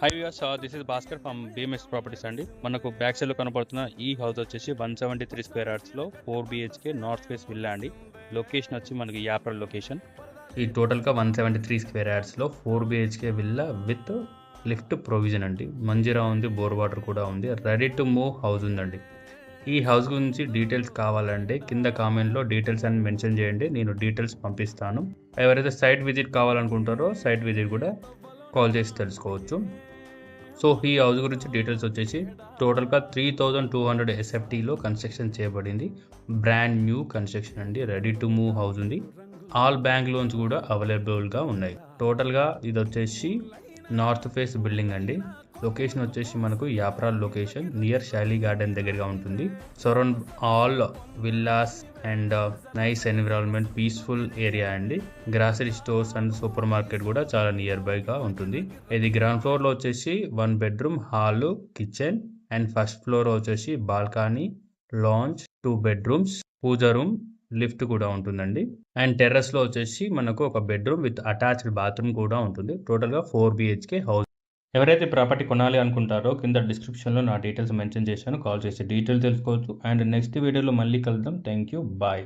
High viewers, this is Bhaskar from BMX properties అండి. మనకు back side లో కనబడుతున్న ఈ హౌస్ వచ్చేసి 173 స్క్వేర్ యార్డ్స్ లో 4 BHK నార్త్ ఫేస్ విల్లా అండి. లొకేషన్ వచ్చి మనకి యాప్రల్ లొకేషన్. ఈ టోటల్గా 173 స్క్వేర్ యార్డ్స్లో 4 BHK villa with lift provision అండి. మంజీరా ఉంది, బోర్ వాటర్ కూడా ఉంది. రెడీ టు మూవ్ హౌస్ ఉందండి. ఈ హౌస్ గురించి డీటెయిల్స్ కావాలంటే కింద కామెంట్లో డీటెయిల్స్ అని మెన్షన్ చేయండి, నేను డీటెయిల్స్ పంపిస్తాను. ఎవరైతే సైట్ విజిట్ కావాలనుకుంటారో సైట్ విజిట్ కూడా కాల్ చేసి తెలుసుకోవచ్చు. సో ఈ హౌస్ గురించి డీటెయిల్స్ వచ్చేసి టోటల్గా 3200 SFTలో కన్స్ట్రక్షన్ చేయబడింది. బ్రాండ్ న్యూ కన్స్ట్రక్షన్ అండి. రెడీ టు మూవ్ హౌస్ ఉంది. ఆల్ బ్యాంక్ లోన్స్ కూడా అవైలబుల్గా ఉన్నాయి. టోటల్గా ఇది వచ్చేసి నార్త్ ఫేస్ బిల్డింగ్ అండి. లొకేషన్ వచ్చేసి మనకు Yapral location near Shaili garden దగ్గరగా ఉంటుంది. Surround all villas and nice environment, peaceful area అండి. Grocery stores and super market కూడా చాలా నియర్ బైగా ఉంటుంది. ఇది గ్రౌండ్ ఫ్లోర్లో వచ్చేసి 1 bedroom, hall, kitchen and first floor వచ్చేసి బాల్కనీ, లాంజ్, 2 బెడ్రూమ్స్, పూజా రూమ్, లిఫ్ట్ కూడా ఉంటుందండి. అండ్ టెర్రస్లో వచ్చేసి మనకు ఒక బెడ్రూమ్ విత్ అటాచ్డ్ బాత్రూమ్ కూడా ఉంటుంది. టోటల్గా 4 BHK హౌస్. ఎవరైతే ప్రాపర్టీ కొనాలి అనుకుంటారో కింద డిస్క్రిప్షన్లో నా డీటెయిల్స్ మెన్షన్ చేశాను, కాల్ చేసి డీటెయిల్ తెలుసుకోవచ్చు. అండ్ నెక్స్ట్ వీడియోలో మళ్ళీ కలుద్దాం. Thank you, bye.